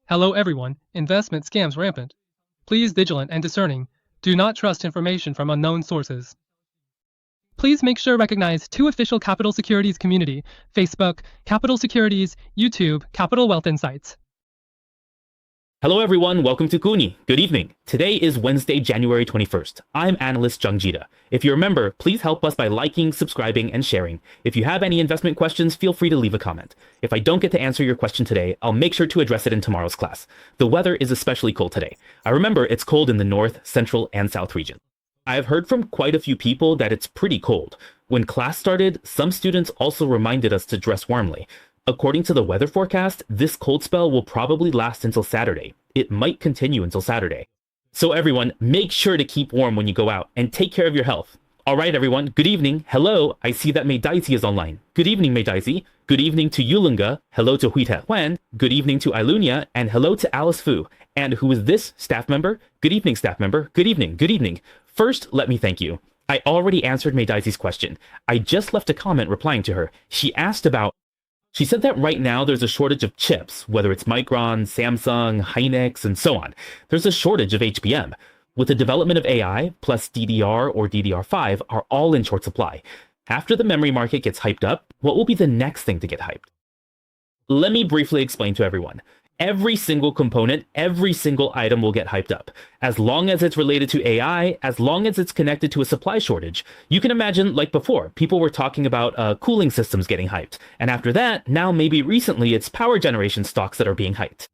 Hello everyone, investment scams rampant. Please vigilant and discerning. Do not trust information from unknown sources. Please make sure to recognize 2 official Capital Securities community, Facebook, Capital Securities, YouTube, Capital Wealth Insights. Hello everyone, welcome to Kuni. Good evening. Today is Wednesday, January 21st. I'm analyst Jung Jita. If you remember, please help us by liking, subscribing, and sharing. If you have any investment questions, feel free to leave a comment. If I don't get to answer your question today, I'll make sure to address it in tomorrow's class. The weather is especially cold today. I remember it's cold in the north, central, and south region. I've heard from quite a few people that it's pretty cold. When class started, some students also reminded us to dress warmly. According to the weather forecast, this cold spell will probably last until Saturday. It might continue until Saturday. So everyone, make sure to keep warm when you go out and take care of your health. All right, everyone. Good evening. Hello. I see that Mei Daisy is online. Good evening, Mei Daisy. Good evening to Yulunga. Hello to Hui Huan. Good evening to Ilunia. And hello to Alice Fu. And who is this staff member? Good evening, staff member. Good evening. Good evening. First, let me thank you. I already answered Mei Daisy's question. I just left a comment replying to her. She said that right now there's a shortage of chips, whether it's Micron, Samsung, Hynix, and so on. There's a shortage of HBM. With the development of AI, plus DDR or DDR5 are all in short supply. After the memory market gets hyped up, what will be the next thing to get hyped? Let me briefly explain to everyone. Every single component, every single item will get hyped up. As long as it's related to AI, as long as it's connected to a supply shortage. You can imagine, like before, people were talking about cooling systems getting hyped. And after that, now maybe recently, it's power generation stocks that are being hyped.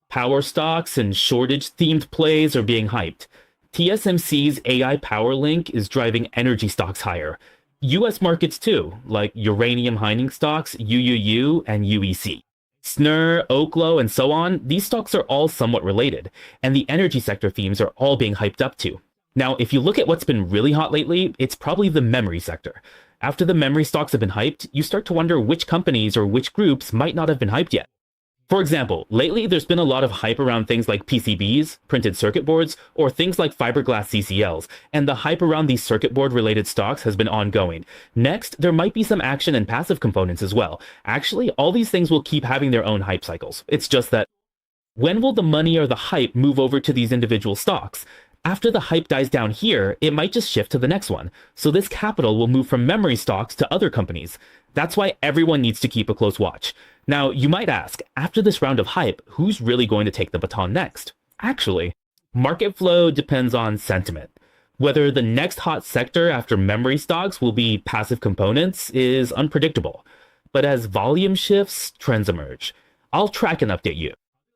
Power stocks and shortage-themed plays are being hyped. TSMC's AI power link is driving energy stocks higher. US markets too, like uranium mining stocks, UUU, and UEC. SNR, Oklo, and so on, these stocks are all somewhat related, and the energy sector themes are all being hyped up too. Now, if you look at what's been really hot lately, it's probably the memory sector. After the memory stocks have been hyped, you start to wonder which companies or which groups might not have been hyped yet. For example, lately there's been a lot of hype around things like PCBs, printed circuit boards, or things like fiberglass CCLs, and the hype around these circuit board related stocks has been ongoing. Next, there might be some action and passive components as well. Actually, all these things will keep having their own hype cycles. It's just that, when will the money or the hype move over to these individual stocks? After the hype dies down here, it might just shift to the next one. So this capital will move from memory stocks to other companies. That's why everyone needs to keep a close watch. Now, you might ask, after this round of hype, who's really going to take the baton next? Actually, market flow depends on sentiment. Whether the next hot sector after memory stocks will be passive components is unpredictable. But as volume shifts, trends emerge. I'll track and update you.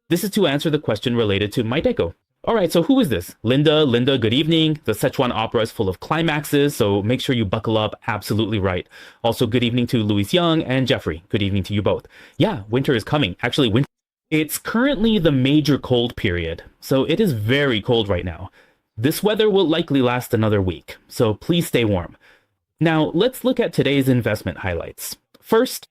This is to answer the question related to MyDeco. Alright, so who is this? Linda, good evening. The Sichuan opera is full of climaxes, so make sure you buckle up. Absolutely right. Also, good evening to Louis Young and Jeffrey. Good evening to you both. Yeah, winter is coming. Actually, winter. It's currently the major cold period, so it is very cold right now. This weather will likely last another week, so please stay warm. Now, let's look at today's investment highlights. First,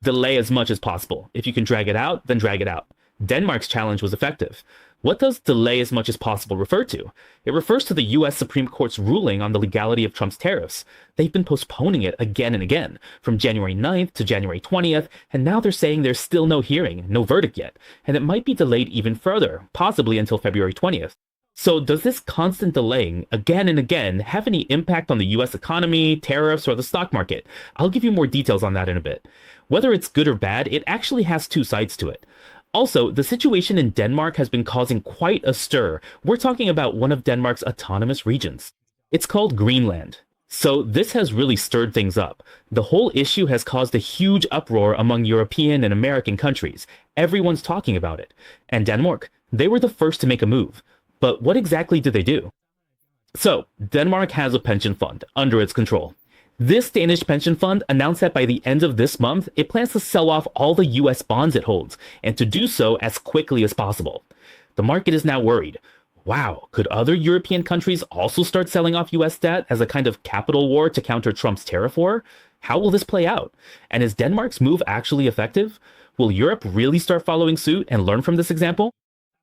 delay as much as possible. If you can drag it out, then drag it out. Denmark's challenge was effective. What does delay as much as possible refer to? It refers to the US Supreme Court's ruling on the legality of Trump's tariffs. They've been postponing it again and again, from January 9th to January 20th, and now they're saying there's still no hearing, no verdict yet, and it might be delayed even further, possibly until February 20th. So does this constant delaying, again and again, have any impact on the US economy, tariffs, or the stock market? I'll give you more details on that in a bit. Whether it's good or bad, it actually has two sides to it. Also, the situation in Denmark has been causing quite a stir. We're talking about one of Denmark's autonomous regions. It's called Greenland. So this has really stirred things up. The whole issue has caused a huge uproar among European and American countries. Everyone's talking about it. And Denmark, they were the first to make a move. But what exactly did they do? So, Denmark has a pension fund under its control. This Danish pension fund announced that by the end of this month, it plans to sell off all the US bonds it holds, and to do so as quickly as possible. The market is now worried. Wow, could other European countries also start selling off US debt as a kind of capital war to counter Trump's tariff war? How will this play out? And is Denmark's move actually effective? Will Europe really start following suit and learn from this example?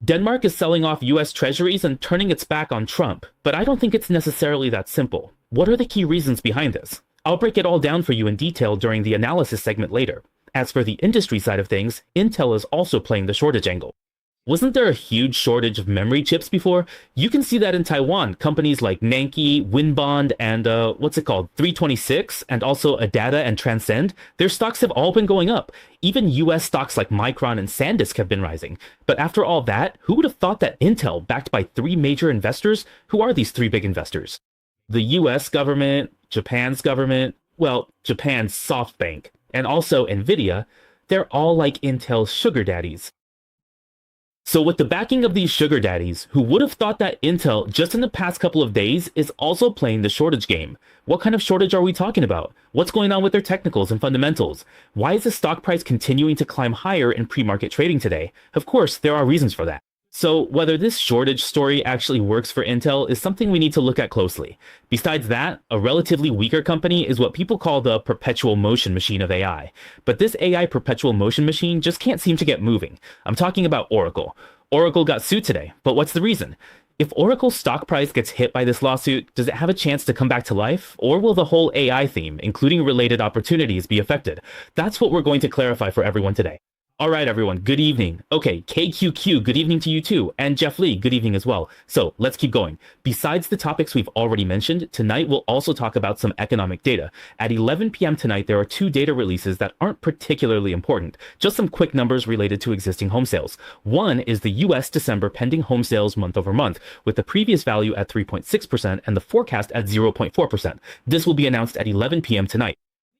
Denmark is selling off US treasuries and turning its back on Trump, but I don't think it's necessarily that simple. What are the key reasons behind this? I'll break it all down for you in detail during the analysis segment later. As for the industry side of things, Intel is also playing the shortage angle. Wasn't there a huge shortage of memory chips before? You can see that in Taiwan. Companies like Nanki, Winbond, and 326, and also Adata and Transcend, their stocks have all been going up. Even US stocks like Micron and SanDisk have been rising. But after all that, who would have thought that Intel, backed by three major investors? Who are these three big investors? The US government, Japan's government, well, Japan's SoftBank, and also Nvidia, they're all like Intel's sugar daddies. So with the backing of these sugar daddies, who would have thought that Intel, just in the past couple of days, is also playing the shortage game? What kind of shortage are we talking about? What's going on with their technicals and fundamentals? Why is the stock price continuing to climb higher in pre-market trading today? Of course, there are reasons for that. So whether this shortage story actually works for Intel is something we need to look at closely. Besides that, a relatively weaker company is what people call the perpetual motion machine of AI. But this AI perpetual motion machine just can't seem to get moving. I'm talking about Oracle. Oracle got sued today, but what's the reason? If Oracle's stock price gets hit by this lawsuit, does it have a chance to come back to life? Or will the whole AI theme, including related opportunities, be affected? That's what we're going to clarify for everyone today. All right, everyone, good evening. Okay, KQQ, good evening to you too. And Jeff Lee, good evening as well. So let's keep going. Besides the topics we've already mentioned, tonight we'll also talk about some economic data. At 11 p.m. tonight, there are two data releases that aren't particularly important, just some quick numbers related to existing home sales. One is the US December pending home sales month over month, with the previous value at 3.6% and the forecast at 0.4%. This will be announced at 11 p.m. tonight.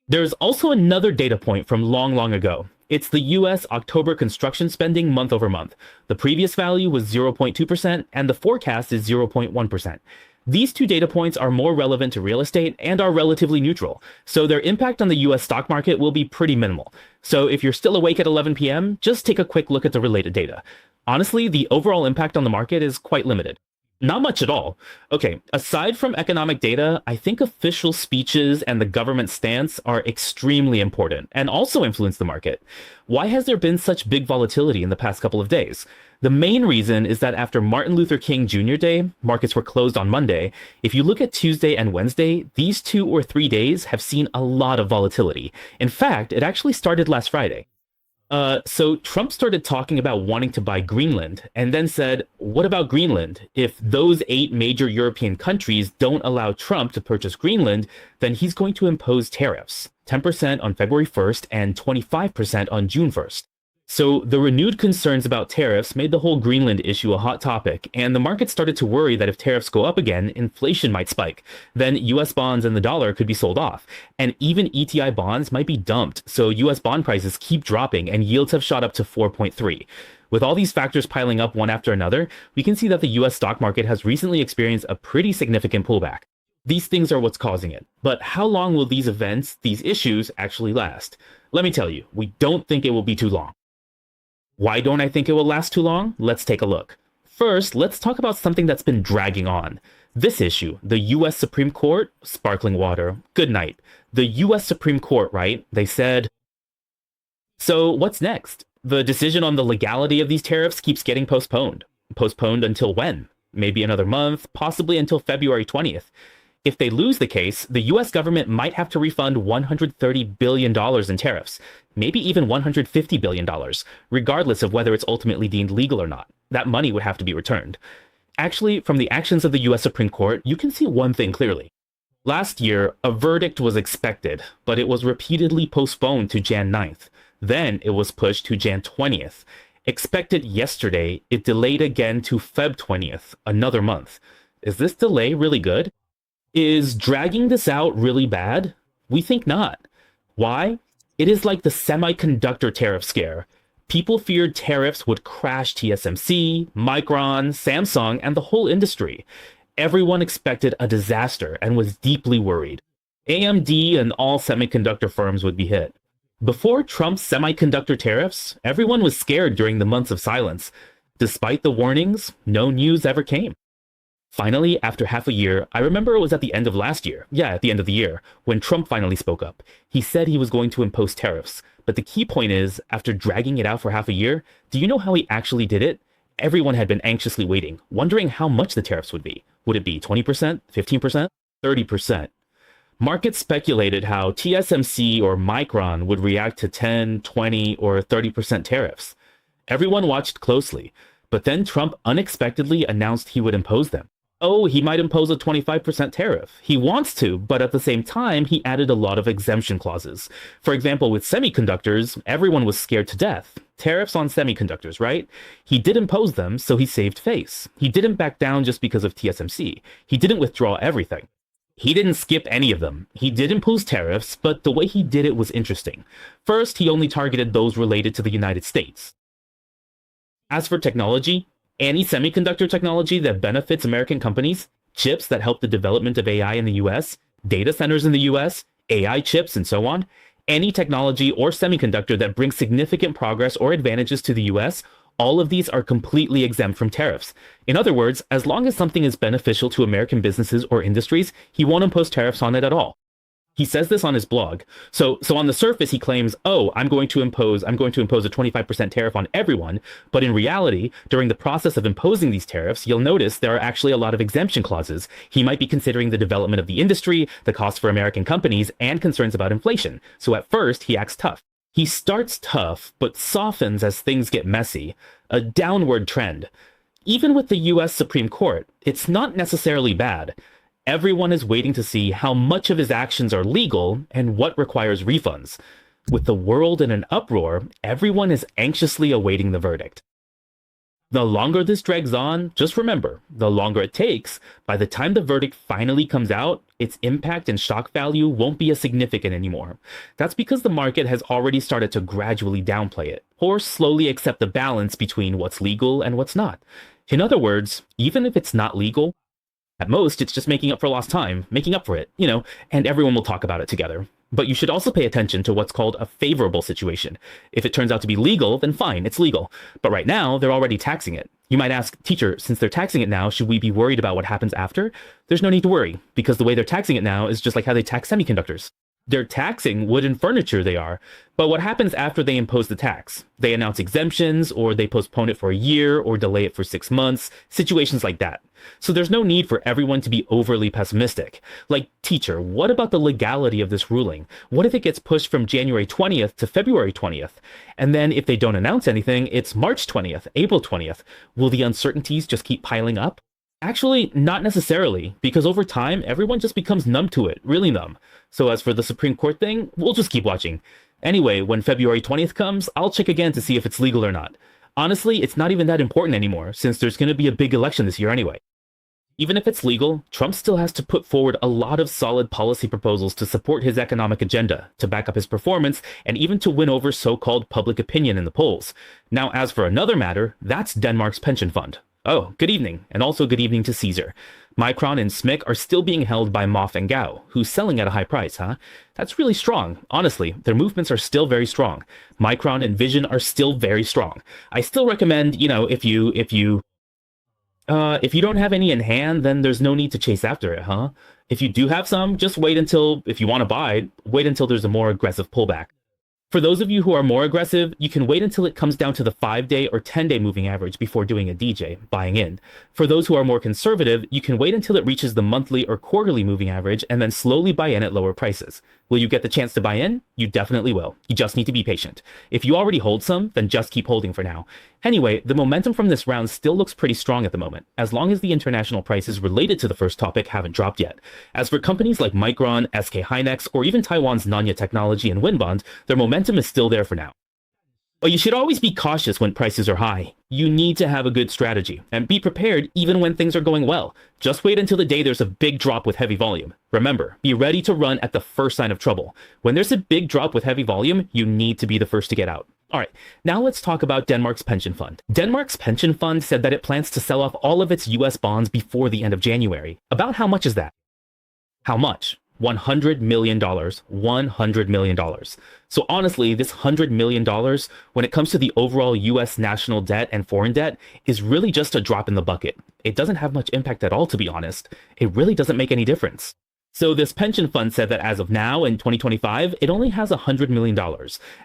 There's also another data point from long ago. It's the US October construction spending month over month. The previous value was 0.2% and the forecast is 0.1%. These two data points are more relevant to real estate and are relatively neutral, so their impact on the US stock market will be pretty minimal. So if you're still awake at 11 p.m., just take a quick look at the related data. Honestly, the overall impact on the market is quite limited. Not much at all. Okay, aside from economic data, I think official speeches and the government stance are extremely important and also influence the market. Why has there been such big volatility in the past couple of days? The main reason is that after Martin Luther King Jr. Day, markets were closed on Monday. If you look at Tuesday and Wednesday, these 2 or 3 days have seen a lot of volatility. In fact, it actually started last Friday. So Trump started talking about wanting to buy Greenland and then said, what about Greenland? If those 8 major European countries don't allow Trump to purchase Greenland, then he's going to impose tariffs, 10% on February 1st and 25% on June 1st. So the renewed concerns about tariffs made the whole Greenland issue a hot topic, and the market started to worry that if tariffs go up again, inflation might spike. Then US bonds and the dollar could be sold off, and even ETI bonds might be dumped, so US bond prices keep dropping and yields have shot up to 4.3. With all these factors piling up one after another, we can see that the US stock market has recently experienced a pretty significant pullback. These things are what's causing it. But how long will these events, these issues, actually last? Let me tell you, we don't think it will be too long. Why don't I think it will last too long? Let's take a look. First, let's talk about something that's been dragging on. This issue, the US Supreme Court, sparkling water, good night. The US Supreme Court, right? They said, so what's next? The decision on the legality of these tariffs keeps getting postponed. Postponed until when? Maybe another month, possibly until February 20th. If they lose the case, the US government might have to refund $130 billion in tariffs, maybe even $150 billion, regardless of whether it's ultimately deemed legal or not. That money would have to be returned. Actually, from the actions of the US Supreme Court, you can see one thing clearly. Last year, a verdict was expected, but it was repeatedly postponed to Jan 9th. Then it was pushed to Jan 20th. Expected yesterday, it delayed again to Feb 20th, another month. Is this delay really good? Is dragging this out really bad? We think not. Why? It is like the semiconductor tariff scare. People feared tariffs would crash TSMC, Micron, Samsung, and the whole industry. Everyone expected a disaster and was deeply worried. AMD and all semiconductor firms would be hit. Before Trump's semiconductor tariffs, everyone was scared during the months of silence. Despite the warnings, no news ever came. Finally, after half a year, I remember it was at the end of last year, at the end of the year, when Trump finally spoke up. He said he was going to impose tariffs. But the key point is, after dragging it out for half a year, do you know how he actually did it? everyone had been anxiously waiting, wondering how much the tariffs would be. Would it be 20%, 15%, 30%? Markets speculated how TSMC or Micron would react to 10, 20, or 30% tariffs. Everyone watched closely, but then Trump unexpectedly announced he would impose them. Oh, he might impose a 25% tariff. He wants to, but at the same time, he added a lot of exemption clauses. For example, with semiconductors, everyone was scared to death. Tariffs on semiconductors, right? He did impose them, so he saved face. He didn't back down just because of TSMC. He didn't withdraw everything. He didn't skip any of them. He did impose tariffs, but the way he did it was interesting. First, he only targeted those related to the United States. As for technology, any semiconductor technology that benefits American companies, chips that help the development of AI in the US, data centers in the US, AI chips, and so on, any technology or semiconductor that brings significant progress or advantages to the US, all of these are completely exempt from tariffs. In other words, as long as something is beneficial to American businesses or industries, he won't impose tariffs on it at all. He says this on his blog. So on the surface, he claims, oh, I'm going to impose a 25% tariff on everyone. But in reality, during the process of imposing these tariffs, you'll notice there are actually a lot of exemption clauses. He might be considering the development of the industry, the cost for American companies, and concerns about inflation. So at first, he acts tough. He starts tough, but softens as things get messy. A downward trend. Even with the US Supreme Court, it's not necessarily bad. Everyone is waiting to see how much of his actions are legal and what requires refunds. With the world in an uproar, everyone is anxiously awaiting the verdict. The longer this drags on, just remember, the longer it takes, by the time the verdict finally comes out, its impact and shock value won't be as significant anymore. That's because the market has already started to gradually downplay it, or slowly accept the balance between what's legal and what's not. In other words, even if it's not legal, at most, it's just making up for lost time, making up for it, and everyone will talk about it together. But you should also pay attention to what's called a favorable situation. If it turns out to be legal, then fine, it's legal. But right now, they're already taxing it. You might ask, teacher, since they're taxing it now, should we be worried about what happens after? There's no need to worry, because the way they're taxing it now is just like how they tax semiconductors. They're taxing wood and furniture, they are. But what happens after they impose the tax? They announce exemptions, or they postpone it for a year, or delay it for 6 months, situations like that. So there's no need for everyone to be overly pessimistic. Like, teacher, what about the legality of this ruling? What if it gets pushed from January 20th to February 20th? And then if they don't announce anything, it's March 20th, April 20th. Will the uncertainties just keep piling up? Actually, not necessarily, because over time, everyone just becomes numb to it, really numb. So as for the Supreme Court thing, we'll just keep watching. Anyway, when February 20th comes, I'll check again to see if it's legal or not. Honestly, it's not even that important anymore, since there's going to be a big election this year anyway. Even if it's legal, Trump still has to put forward a lot of solid policy proposals to support his economic agenda, to back up his performance, and even to win over so-called public opinion in the polls. Now, as for another matter, that's Denmark's pension fund. Oh, good evening, and also good evening to Caesar. Micron and SMIC are still being held by Moff and Gao, who's selling at a high price, huh? That's really strong. Honestly, their movements are still very strong. Micron and Vision are still very strong. I still recommend, if you don't have any in hand, then there's no need to chase after it, huh? If you do have some, just wait until, if you want to buy, wait until there's a more aggressive pullback. For those of you who are more aggressive, you can wait until it comes down to the 5-day or 10-day moving average before doing a DJ, buying in. For those who are more conservative, you can wait until it reaches the monthly or quarterly moving average and then slowly buy in at lower prices. Will you get the chance to buy in? You definitely will. You just need to be patient. If you already hold some, then just keep holding for now. Anyway, the momentum from this round still looks pretty strong at the moment, as long as the international prices related to the first topic haven't dropped yet. As for companies like Micron, SK Hynix, or even Taiwan's Nanya Technology and Winbond, their momentum is still there for now. But you should always be cautious when prices are high. You need to have a good strategy, and be prepared even when things are going well. Just wait until the day there's a big drop with heavy volume. Remember, be ready to run at the first sign of trouble. When there's a big drop with heavy volume, you need to be the first to get out. Alright, now let's talk about Denmark's pension fund. Denmark's pension fund said that it plans to sell off all of its US bonds before the end of January. About how much is that? How much? $100 million. $100 million. So honestly, this $100 million, when it comes to the overall US national debt and foreign debt, is really just a drop in the bucket. It doesn't have much impact at all, to be honest. It really doesn't make any difference. So this pension fund said that as of now, in 2025, it only has $100 million.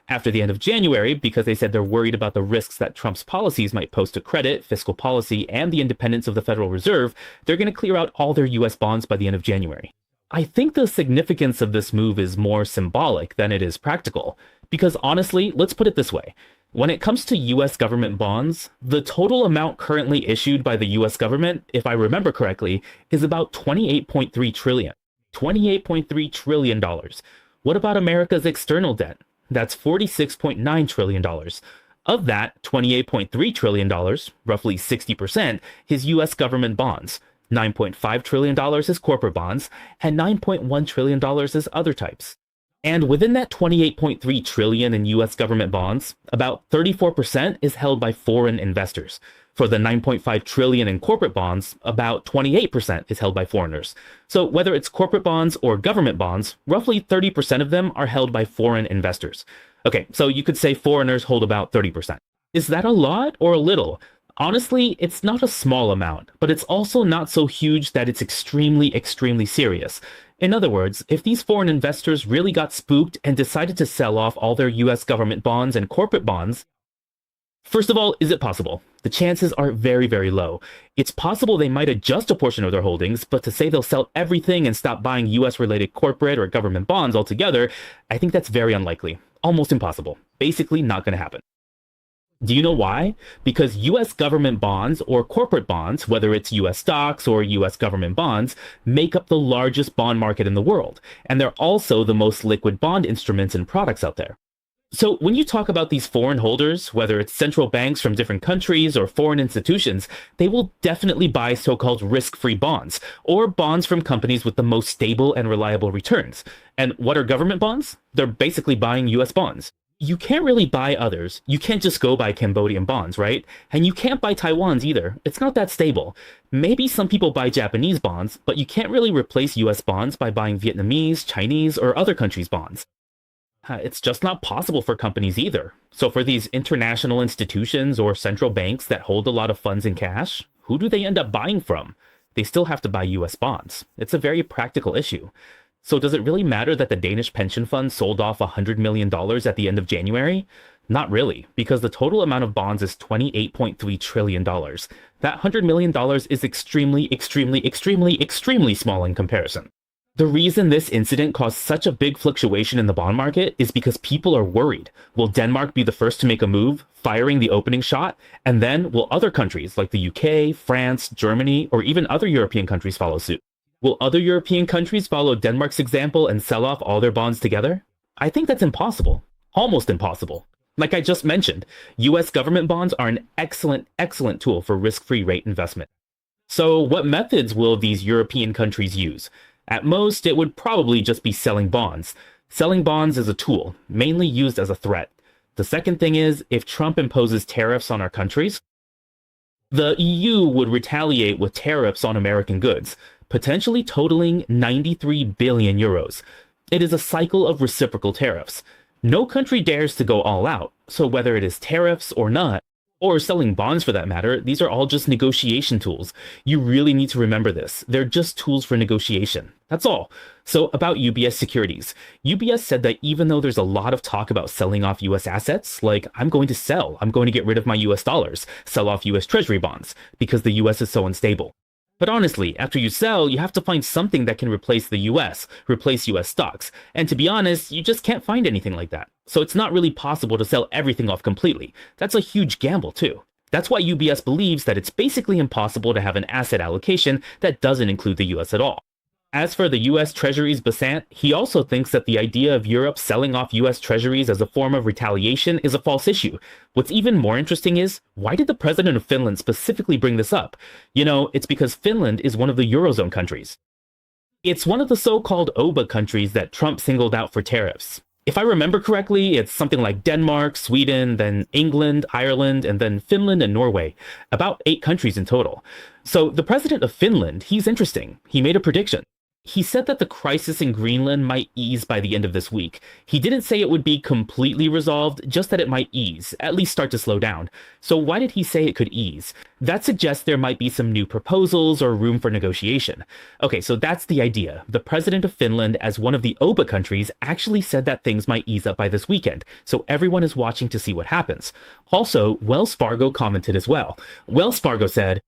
After the end of January, because they said they're worried about the risks that Trump's policies might pose to credit, fiscal policy, and the independence of the Federal Reserve, they're going to clear out all their US bonds by the end of January. I think the significance of this move is more symbolic than it is practical. Because honestly, let's put it this way. When it comes to US government bonds, the total amount currently issued by the US government, if I remember correctly, is about $28.3 trillion. $28.3 trillion. What about America's external debt? That's $46.9 trillion. Of that, $28.3 trillion, roughly 60%, is US government bonds. $9.5 trillion is corporate bonds, and $9.1 trillion is other types. And within that $28.3 trillion in US government bonds, about 34% is held by foreign investors. For the $9.5 trillion in corporate bonds, about 28% is held by foreigners. So whether it's corporate bonds or government bonds, roughly 30% of them are held by foreign investors. Okay, so you could say foreigners hold about 30%. Is that a lot or a little? Honestly, it's not a small amount, but it's also not so huge that it's extremely, extremely serious. In other words, if these foreign investors really got spooked and decided to sell off all their US government bonds and corporate bonds, first of all, is it possible? The chances are very, very low. It's possible they might adjust a portion of their holdings, but to say they'll sell everything and stop buying US-related corporate or government bonds altogether, I think that's very unlikely. Almost impossible. Basically not going to happen. Do you know why? Because US government bonds or corporate bonds, whether it's US stocks or US government bonds, make up the largest bond market in the world, and they're also the most liquid bond instruments and products out there. So when you talk about these foreign holders, whether it's central banks from different countries or foreign institutions, they will definitely buy so-called risk-free bonds, or bonds from companies with the most stable and reliable returns. And what are government bonds? They're basically buying US bonds. You can't really buy others. You can't just go buy Cambodian bonds, right? And you can't buy Taiwan's either. It's not that stable. Maybe some people buy Japanese bonds, but you can't really replace US bonds by buying Vietnamese, Chinese, or other countries' bonds. It's just not possible for companies either. So for these international institutions or central banks that hold a lot of funds in cash, who do they end up buying from? They still have to buy US bonds. It's a very practical issue. So does it really matter that the Danish pension fund sold off $100 million at the end of January? Not really, because the total amount of bonds is $28.3 trillion. That $100 million is extremely, extremely, extremely, extremely small in comparison. The reason this incident caused such a big fluctuation in the bond market is because people are worried. Will Denmark be the first to make a move, firing the opening shot? And then will other countries like the UK, France, Germany, or even other European countries follow suit? Will other European countries follow Denmark's example and sell off all their bonds together? I think that's impossible. Almost impossible. Like I just mentioned, US government bonds are an excellent, excellent tool for risk-free rate investment. So what methods will these European countries use? At most, it would probably just be selling bonds. Selling bonds is a tool, mainly used as a threat. The second thing is, if Trump imposes tariffs on our countries, the EU would retaliate with tariffs on American goods, potentially totaling 93 billion euros. It is a cycle of reciprocal tariffs. No country dares to go all out, so whether it is tariffs or not, or selling bonds for that matter, these are all just negotiation tools. You really need to remember this. They're just tools for negotiation. That's all. So about UBS Securities. UBS said that even though there's a lot of talk about selling off US assets, like I'm going to get rid of my US dollars, sell off US Treasury bonds, because the US is so unstable. But honestly, after you sell, you have to find something that can replace the US, replace US stocks. And to be honest, you just can't find anything like that. So it's not really possible to sell everything off completely. That's a huge gamble too. That's why UBS believes that it's basically impossible to have an asset allocation that doesn't include the US at all. As for the US Treasury's Besant, he also thinks that the idea of Europe selling off US Treasuries as a form of retaliation is a false issue. What's even more interesting is, why did the president of Finland specifically bring this up? You know, it's because Finland is one of the Eurozone countries. It's one of the so-called OBA countries that Trump singled out for tariffs. If I remember correctly, it's something like Denmark, Sweden, then England, Ireland, and then Finland and Norway. About 8 countries in total. So the president of Finland, he's interesting. He made a prediction. He said that the crisis in Greenland might ease by the end of this week. He didn't say it would be completely resolved, just that it might ease, at least start to slow down. So why did he say it could ease? That suggests there might be some new proposals or room for negotiation. Okay, so that's the idea. The president of Finland, as one of the OBA countries, actually said that things might ease up by this weekend, so everyone is watching to see what happens. Also, Wells Fargo commented as well. Wells Fargo said,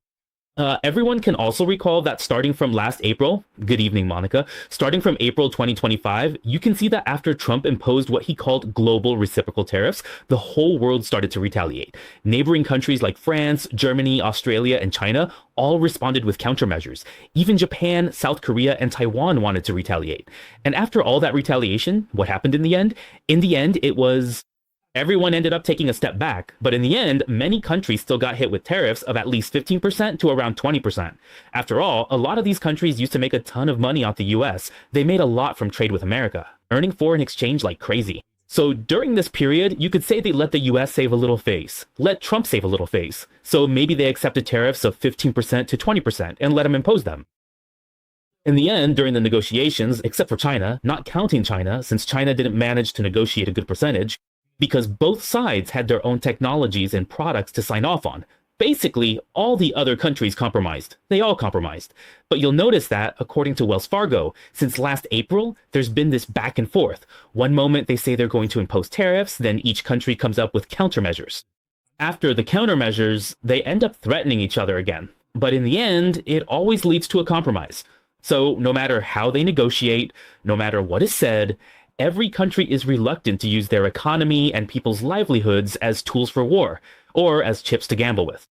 everyone can also recall that starting from last April, good evening, Monica, starting from April 2025, you can see that after Trump imposed what he called global reciprocal tariffs, the whole world started to retaliate. Neighboring countries like France, Germany, Australia, and China all responded with countermeasures. Even Japan, South Korea, and Taiwan wanted to retaliate. And after all that retaliation, what happened in the end? In the end, it was everyone ended up taking a step back, but in the end, many countries still got hit with tariffs of at least 15% to around 20%. After all, a lot of these countries used to make a ton of money off the US. They made a lot from trade with America, earning foreign exchange like crazy. So during this period, you could say they let the US save a little face, let Trump save a little face. So maybe they accepted tariffs of 15% to 20% and let him impose them. In the end, during the negotiations, except for China, not counting China, since China didn't manage to negotiate a good percentage, because both sides had their own technologies and products to sign off on. Basically, all the other countries compromised. They all compromised. But you'll notice that, according to Wells Fargo, since last April, there's been this back and forth. One moment they say they're going to impose tariffs, then each country comes up with countermeasures. After the countermeasures, they end up threatening each other again. But in the end, it always leads to a compromise. So no matter how they negotiate, no matter what is said, every country is reluctant to use their economy and people's livelihoods as tools for war, or as chips to gamble with.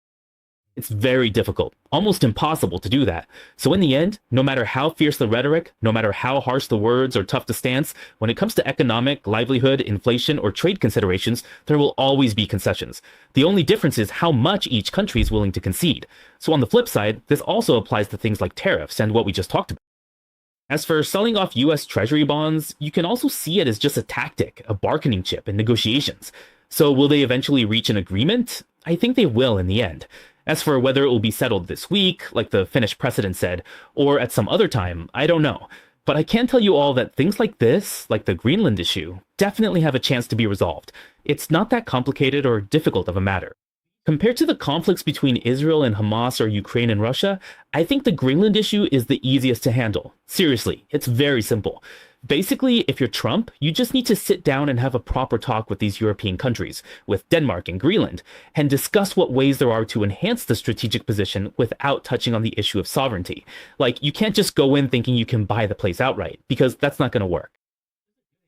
It's very difficult, almost impossible to do that. So in the end, no matter how fierce the rhetoric, no matter how harsh the words or tough the stance, when it comes to economic, livelihood, inflation, or trade considerations, there will always be concessions. The only difference is how much each country is willing to concede. So on the flip side, this also applies to things like tariffs and what we just talked about. As for selling off US Treasury bonds, you can also see it as just a tactic, a bargaining chip in negotiations. So will they eventually reach an agreement? I think they will in the end. As for whether it will be settled this week, like the Finnish president said, or at some other time, I don't know. But I can tell you all that things like this, like the Greenland issue, definitely have a chance to be resolved. It's not that complicated or difficult of a matter. Compared to the conflicts between Israel and Hamas or Ukraine and Russia, I think the Greenland issue is the easiest to handle. Seriously, it's very simple. Basically, if you're Trump, you just need to sit down and have a proper talk with these European countries, with Denmark and Greenland, and discuss what ways there are to enhance the strategic position without touching on the issue of sovereignty. Like, you can't just go in thinking you can buy the place outright, because that's not going to work.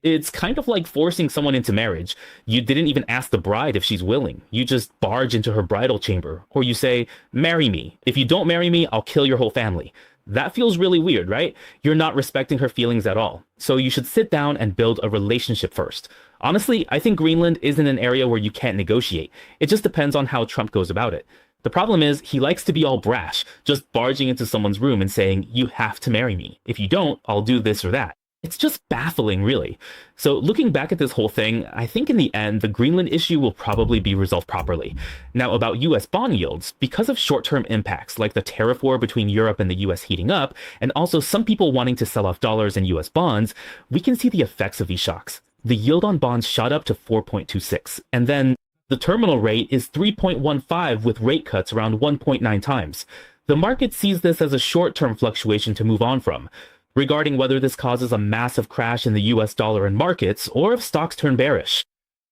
It's kind of like forcing someone into marriage. You didn't even ask the bride if she's willing. You just barge into her bridal chamber. Or you say, marry me. If you don't marry me, I'll kill your whole family. That feels really weird, right? You're not respecting her feelings at all. So you should sit down and build a relationship first. Honestly, I think Greenland isn't an area where you can't negotiate. It just depends on how Trump goes about it. The problem is, he likes to be all brash, just barging into someone's room and saying, you have to marry me. If you don't, I'll do this or that. It's just baffling, really. So looking back at this whole thing, I think in the end, the Greenland issue will probably be resolved properly. Now, about US bond yields, because of short-term impacts like the tariff war between Europe and the US heating up, and also some people wanting to sell off dollars and US bonds, we can see the effects of these shocks. The yield on bonds shot up to 4.26, and then the terminal rate is 3.15 with rate cuts around 1.9 times. The market sees this as a short-term fluctuation to move on from. Regarding whether this causes a massive crash in the US dollar and markets, or if stocks turn bearish.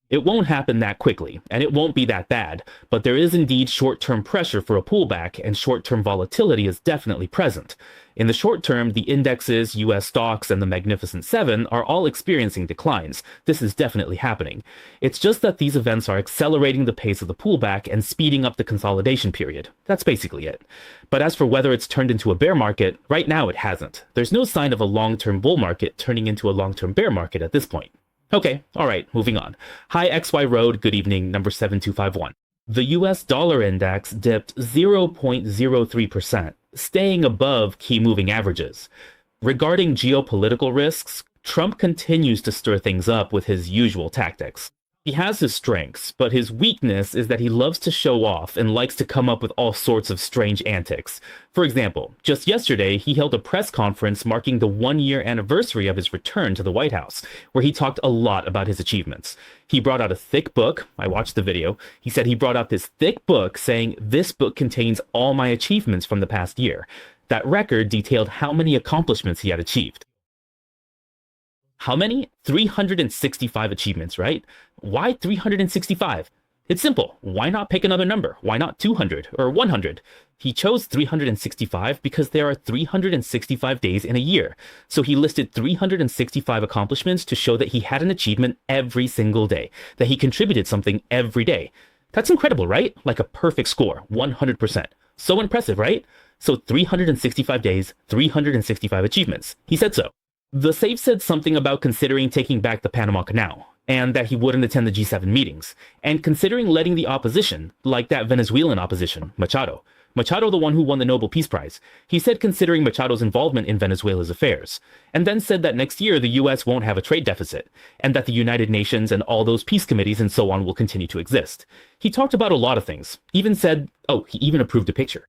It won't happen that quickly, and it won't be that bad, but there is indeed short-term pressure for a pullback, and short-term volatility is definitely present. In the short term, the indexes, US stocks, and the Magnificent Seven are all experiencing declines. This is definitely happening. It's just that these events are accelerating the pace of the pullback and speeding up the consolidation period. That's basically it. But as for whether it's turned into a bear market, right now it hasn't. There's no sign of a long-term bull market turning into a long-term bear market at this point. Okay, alright, moving on. Hi XY Road, good evening, number 7251. The US dollar index dipped 0.03%, staying above key moving averages. Regarding geopolitical risks, Trump continues to stir things up with his usual tactics. He has his strengths, but his weakness is that he loves to show off and likes to come up with all sorts of strange antics. For example, just yesterday, he held a press conference marking the 1-year anniversary of his return to the White House, where he talked a lot about his achievements. He brought out a thick book. I watched the video. He said he brought out this thick book saying, "This book contains all my achievements from the past year." That record detailed how many accomplishments he had achieved. How many? 365 achievements, right? Why 365? It's simple. Why not pick another number? Why not 200 or 100? He chose 365 because there are 365 days in a year. So he listed 365 accomplishments to show that he had an achievement every single day, that he contributed something every day. That's incredible, right? Like a perfect score, 100%. So impressive, right? So 365 days, 365 achievements. He said so. The Safe said something about considering taking back the Panama Canal, and that he wouldn't attend the G7 meetings, and considering letting the opposition, like that Venezuelan opposition, Machado, the one who won the Nobel Peace Prize, he said considering Machado's involvement in Venezuela's affairs, and then said that next year the US won't have a trade deficit, and that the United Nations and all those peace committees and so on will continue to exist. He talked about a lot of things, even said, he even approved a picture.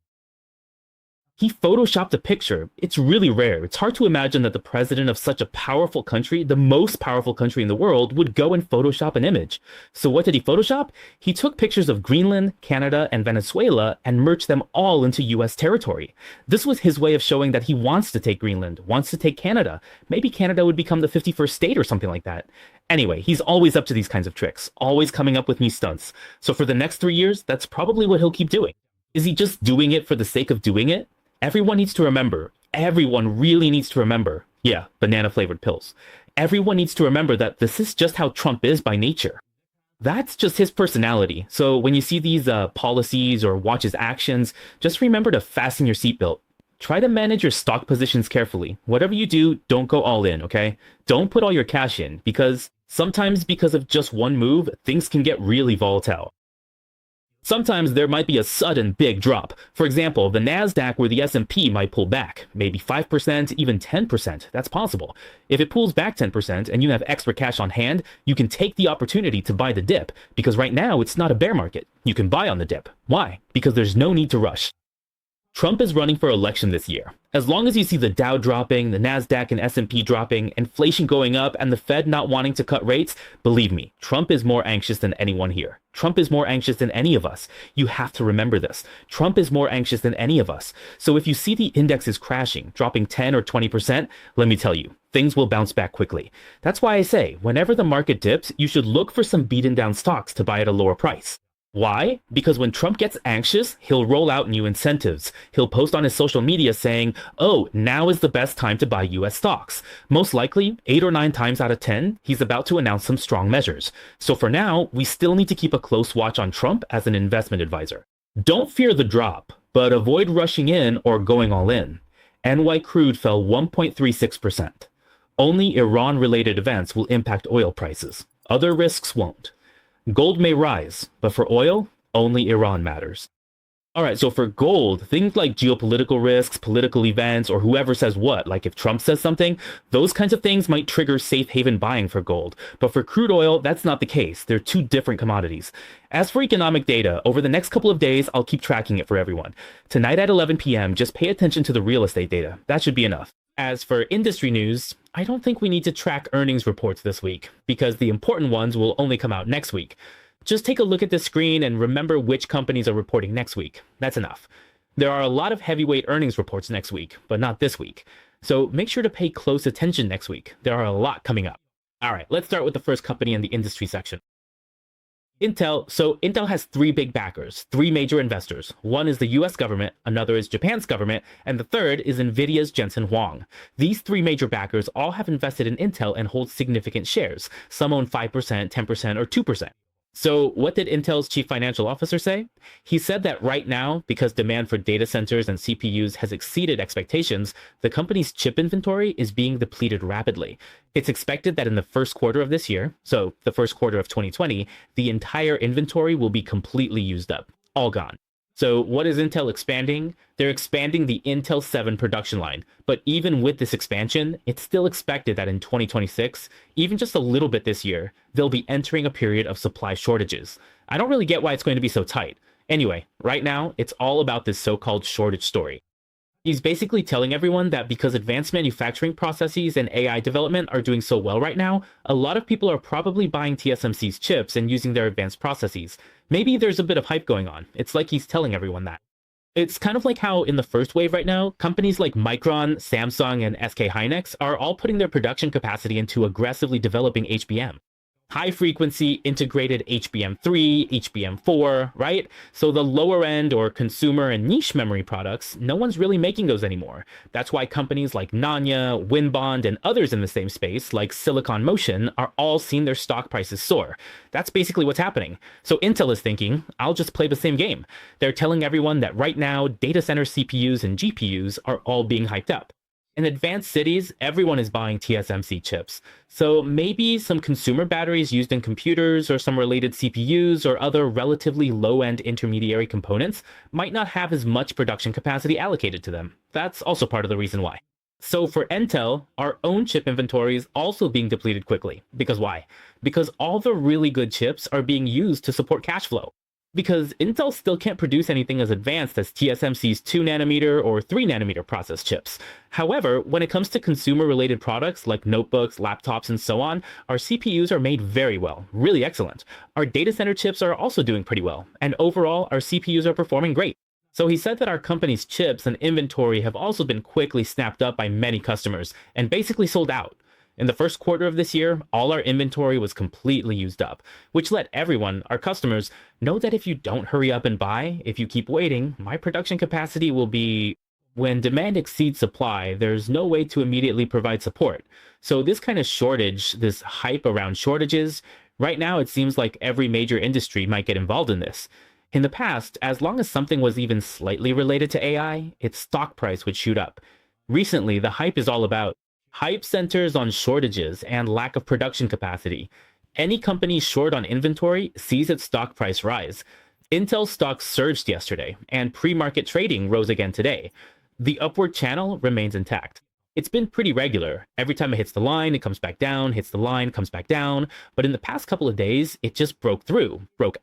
He photoshopped a picture. It's really rare. It's hard to imagine that the president of such a powerful country, the most powerful country in the world, would go and photoshop an image. So what did he photoshop? He took pictures of Greenland, Canada, and Venezuela and merged them all into US territory. This was his way of showing that he wants to take Greenland, wants to take Canada. Maybe Canada would become the 51st state or something like that. Anyway, he's always up to these kinds of tricks, always coming up with new stunts. So for the next 3 years, that's probably what he'll keep doing. Is he just doing it for the sake of doing it? Everyone needs to remember, everyone really needs to remember, yeah, banana-flavored pills. Everyone needs to remember that this is just how Trump is by nature. That's just his personality. So when you see these policies or watch his actions, just remember to fasten your seatbelt. Try to manage your stock positions carefully. Whatever you do, don't go all in, okay? Don't put all your cash in, because sometimes because of just one move, things can get really volatile. Sometimes there might be a sudden big drop. For example, the NASDAQ or the S&P might pull back, maybe 5%, even 10%. That's possible. If it pulls back 10% and you have extra cash on hand, you can take the opportunity to buy the dip, because right now it's not a bear market. You can buy on the dip. Why? Because there's no need to rush. Trump is running for election this year. As long as you see the Dow dropping, the NASDAQ and S&P dropping, inflation going up, and the Fed not wanting to cut rates, believe me, Trump is more anxious than anyone here. Trump is more anxious than any of us. You have to remember this. Trump is more anxious than any of us. So if you see the indexes crashing, dropping 10 or 20%, let me tell you, things will bounce back quickly. That's why I say, whenever the market dips, you should look for some beaten down stocks to buy at a lower price. Why? Because when Trump gets anxious, he'll roll out new incentives. He'll post on his social media saying, "Oh, now is the best time to buy US stocks." Most likely, 8 or 9 times out of 10, he's about to announce some strong measures. So for now, we still need to keep a close watch on Trump as an investment advisor. Don't fear the drop, but avoid rushing in or going all in. NY crude fell 1.36%. Only Iran-related events will impact oil prices. Other risks won't. Gold may rise, but for oil, only Iran matters. All right, so for gold, things like geopolitical risks, political events, or whoever says what, like if Trump says something, those kinds of things might trigger safe haven buying for gold. But for crude oil, that's not the case. They're two different commodities. As for economic data, over the next couple of days, I'll keep tracking it for everyone. Tonight at 11 p.m., just pay attention to the real estate data. That should be enough. As for industry news, I don't think we need to track earnings reports this week, because the important ones will only come out next week. Just take a look at the screen and remember which companies are reporting next week. That's enough. There are a lot of heavyweight earnings reports next week, but not this week. So make sure to pay close attention next week. There are a lot coming up. All right, let's start with the first company in the industry section. Intel. So Intel has 3 big backers, 3 major investors. One is the US government, another is Japan's government, and the third is Nvidia's Jensen Huang. These 3 major backers all have invested in Intel and hold significant shares. Some own 5%, 10%, or 2%. So what did Intel's chief financial officer say? He said that right now, because demand for data centers and CPUs has exceeded expectations, the company's chip inventory is being depleted rapidly. It's expected that in the first quarter of this year, so the first quarter of 2020, the entire inventory will be completely used up, all gone. So what is Intel expanding? They're expanding the Intel 7 production line. But even with this expansion, it's still expected that in 2026, even just a little bit this year, they'll be entering a period of supply shortages. I don't really get why it's going to be so tight. Anyway, right now, it's all about this so-called shortage story. He's basically telling everyone that because advanced manufacturing processes and AI development are doing so well right now, a lot of people are probably buying TSMC's chips and using their advanced processes. Maybe there's a bit of hype going on. It's like he's telling everyone that. It's kind of like how in the first wave right now, companies like Micron, Samsung, and SK Hynix are all putting their production capacity into aggressively developing HBM. High frequency integrated HBM3, HBM4, right? So the lower end or consumer and niche memory products, no one's really making those anymore. That's why companies like Nanya, Winbond, and others in the same space, like Silicon Motion, are all seeing their stock prices soar. That's basically what's happening. So Intel is thinking, I'll just play the same game. They're telling everyone that right now, data center CPUs and GPUs are all being hyped up. In advanced cities, everyone is buying TSMC chips. So maybe some consumer batteries used in computers or some related CPUs or other relatively low-end intermediary components might not have as much production capacity allocated to them. That's also part of the reason why. So for Intel, our own chip inventory is also being depleted quickly. Because why? Because all the really good chips are being used to support cash flow. Because Intel still can't produce anything as advanced as TSMC's 2nm or 3nm process chips. However, when it comes to consumer-related products like notebooks, laptops, and so on, our CPUs are made very well, really excellent. Our data center chips are also doing pretty well, and overall, our CPUs are performing great. So he said that our company's chips and inventory have also been quickly snapped up by many customers, and basically sold out. In the first quarter of this year, all our inventory was completely used up, which let everyone, our customers, know that if you don't hurry up and buy, if you keep waiting, my production capacity will be... When demand exceeds supply, there's no way to immediately provide support. So this kind of shortage, this hype around shortages, right now it seems like every major industry might get involved in this. In the past, as long as something was even slightly related to AI, its stock price would shoot up. Recently, the hype is all about hype centers on shortages and lack of production capacity. Any company short on inventory sees its stock price rise. Intel stocks surged yesterday, and pre-market trading rose again today. The upward channel remains intact. It's been pretty regular. Every time it hits the line, it comes back down, hits the line, comes back down. But in the past couple of days, it just broke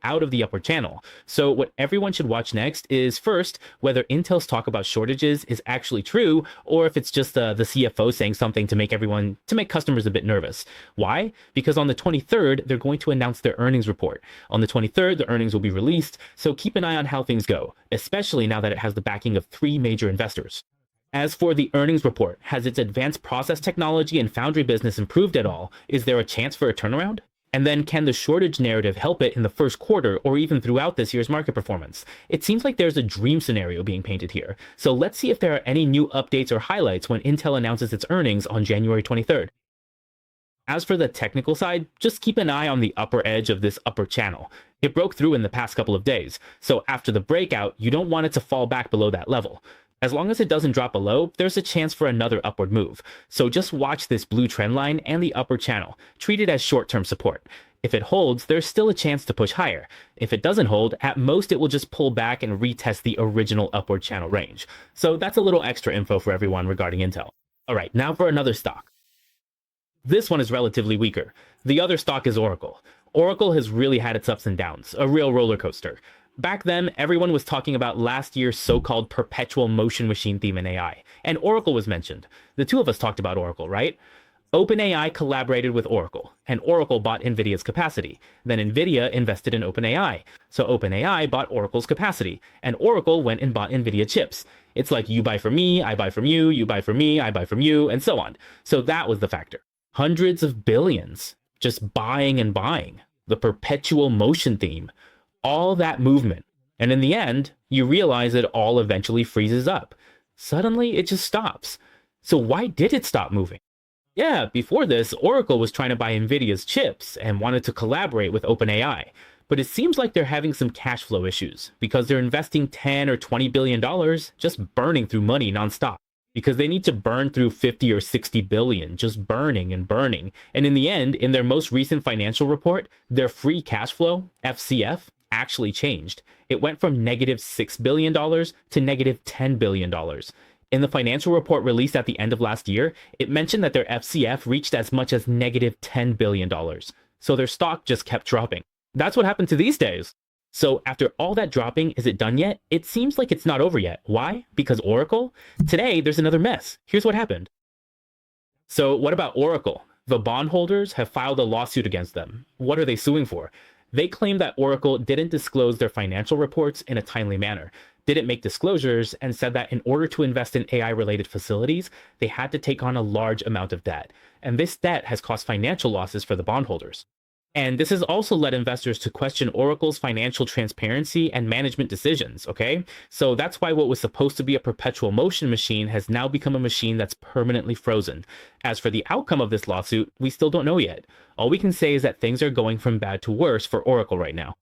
out of the upward channel. So what everyone should watch next is first, whether Intel's talk about shortages is actually true, or if it's just the CFO saying something to make customers a bit nervous. Why? Because on the 23rd, they're going to announce their earnings report. On the 23rd, the earnings will be released. So keep an eye on how things go, especially now that it has the backing of 3 major investors. As for the earnings report, has its advanced process technology and foundry business improved at all? Is there a chance for a turnaround? And then can the shortage narrative help it in the first quarter or even throughout this year's market performance? It seems like there's a dream scenario being painted here. So let's see if there are any new updates or highlights when Intel announces its earnings on January 23rd. As for the technical side, just keep an eye on the upper edge of this upper channel. It broke through in the past couple of days, so after the breakout, you don't want it to fall back below that level. As long as it doesn't drop below, there's a chance for another upward move. So just watch this blue trend line and the upper channel. Treat it as short-term support. If it holds, there's still a chance to push higher. If it doesn't hold, at most it will just pull back and retest the original upward channel range. So that's a little extra info for everyone regarding Intel. All right, now for another stock. This one is relatively weaker. The other stock is Oracle. Oracle has really had its ups and downs, a real roller coaster. Back then, everyone was talking about last year's so-called perpetual motion machine theme in AI, and Oracle was mentioned. The two of us talked about Oracle, right? OpenAI collaborated with Oracle, and Oracle bought NVIDIA's capacity. Then NVIDIA invested in OpenAI, so OpenAI bought Oracle's capacity, and Oracle went and bought NVIDIA chips. It's like you buy from me, I buy from you, you buy from me, I buy from you, and so on. So that was the factor. Hundreds of billions, just buying and buying. The perpetual motion theme. All that movement. And in the end, you realize it all eventually freezes up. Suddenly, it just stops. So why did it stop moving? Yeah, before this, Oracle was trying to buy NVIDIA's chips and wanted to collaborate with OpenAI. But it seems like they're having some cash flow issues because they're investing $10 or $20 billion just burning through money nonstop. Because they need to burn through 50 or 60 billion, just burning and burning. And in the end, in their most recent financial report, their free cash flow, FCF, actually changed. It went from negative $6 billion to negative $10 billion. In the financial report released at the end of last year, it mentioned that their FCF reached as much as negative $10 billion. So their stock just kept dropping. That's what happened to these days. So after all that dropping, is it done yet? It seems like it's not over yet. Why? Because Oracle? Today, there's another mess. Here's what happened. So what about Oracle? The bondholders have filed a lawsuit against them. What are they suing for? They claim that Oracle didn't disclose their financial reports in a timely manner, didn't make disclosures, and said that in order to invest in AI-related facilities, they had to take on a large amount of debt. And this debt has caused financial losses for the bondholders. And this has also led investors to question Oracle's financial transparency and management decisions, okay? So that's why what was supposed to be a perpetual motion machine has now become a machine that's permanently frozen. As for the outcome of this lawsuit, we still don't know yet. All we can say is that things are going from bad to worse for Oracle right now.